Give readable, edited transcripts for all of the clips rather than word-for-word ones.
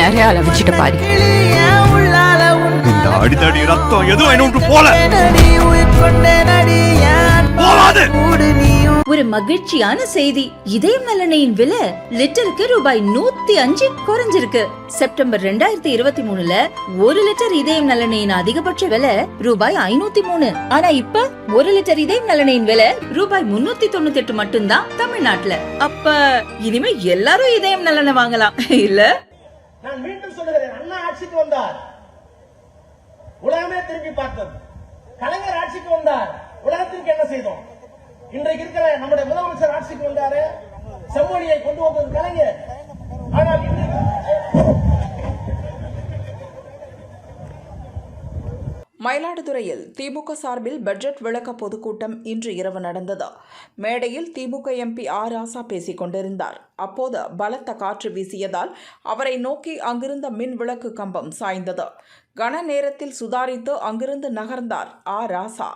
நிறைய அளவிச்சிட்டு பாரு. இந்த அடிதடி ரத்தம் எதுவும் என்ன விட்டு போல போவாது. ஒரு மகிழ்ச்சியான செய்தி. இதயம் நலனையின் விலை லிட்டருக்கு ரூபாய் 105 குறைஞ்சிருக்கு. செப்டம்பர் 2023ல 1 லிட்டர் இதயம் நலனையின் அதிகபட்ச விலை ரூபாய் 503. ஆனா இப்ப 1 லிட்டர் இதயம் நலனையின் விலை ரூபாய் 398 மட்டும்தான் தமிழ்நாட்டுல. அப்ப இனிமே எல்லாரும் இதயம் நலனை வாங்கலாம் இல்ல? நான் மீண்டும் சொல்லுகிறேன், அண்ணா ஆட்சிக்கு வந்தார், உலகமே திரும்பி பார்த்தது. கலைஞர் ஆட்சிக்கு வந்தார், உலகத்திற்கு என்ன செய்தோம்? இன்றைக்கு இருக்கிற நம்முடைய முதலமைச்சர் ஆட்சிக்கு வந்தாரு, செம்மொழியை கொண்டு வந்தது கலைஞர். ஆனால் மயிலாடுதுறையில் திமுக சார்பில் பட்ஜெட் விளக்க பொதுக்கூட்டம் இன்று இரவு நடந்தது. மேடையில் திமுக எம்பி ஆர் ராசா பேசிக் கொண்டிருந்தார். அப்போது பலத்த காற்று வீசியதால் அவரை நோக்கி அங்கிருந்த மின் விளக்கு கம்பம் சாய்ந்தது. கன நேரத்தில் சுதாரித்து அங்கிருந்து நகர்ந்தார் ஆர் ராசா.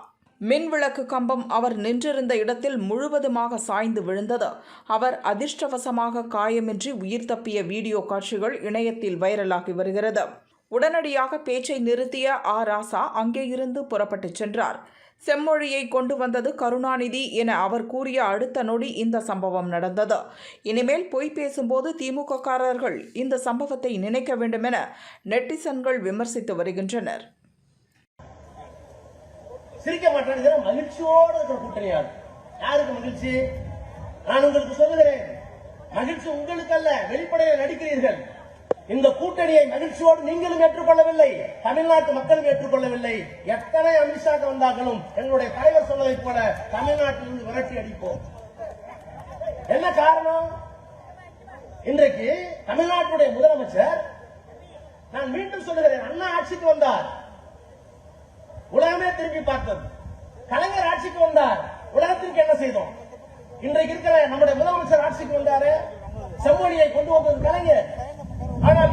மின் விளக்கு கம்பம் அவர் நின்றிருந்த இடத்தில் முழுவதுமாக சாய்ந்து விழுந்தது. அவர் அதிர்ஷ்டவசமாக காயமின்றி உயிர் தப்பிய வீடியோ காட்சிகள் இணையத்தில் வைரலாகி வருகிறது. உடனடியாக பேச்சை நிறுத்திய ஆர் ராசா அங்கே இருந்து புறப்பட்டு சென்றார். செம்மொழியை கொண்டு வந்தது கருணாநிதி என அவர் கூறிய அடுத்த நொடி இந்த சம்பவம் நடந்தது. இனிமேல் பொய் பேசும்போது திமுககாரர்கள் இந்த சம்பவத்தை நினைக்க வேண்டும் என நெட்டிசன்கள் விமர்சித்து வருகின்றனர். சிரிக்க மாட்டேன், மகிழ்ச்சியோடு இருக்கிற கூட்டணியார். யாருக்கு மகிழ்ச்சி? நான் உங்களுக்கு சொல்லுகிறேன், மகிழ்ச்சி உங்களுக்கு அல்ல, வெளிப்படையில் நடிக்கிறீர்கள். இந்த கூட்டணியை மகிழ்ச்சியோடு நீங்களும் ஏற்றுக்கொள்ளவில்லை, தமிழ்நாட்டு மக்களும் ஏற்றுக்கொள்ளவில்லை. எத்தனை அமித்ஷாக்கு வந்தார்களும் எங்களுடைய தலைவர் சொன்னதை போல தமிழ்நாட்டிலிருந்து விரட்டி அடிப்போம். என்ன காரணம்? இன்றைக்கு தமிழ்நாட்டுடைய முதலமைச்சர், நான் மீண்டும் சொல்லுகிறேன், அண்ணா ஆட்சிக்கு வந்தார், உலகமே திரும்பி பார்த்தது. கலைஞர் ஆட்சிக்கு வந்தார், உலகத்திற்கு என்ன செய்தோம்? இன்றைக்கு இருக்கிற நம்முடைய முதலமைச்சர் ஆட்சிக்கு வந்தாரு, செம்மொழியை கொண்டு வந்தது கலைஞர். ஆனால்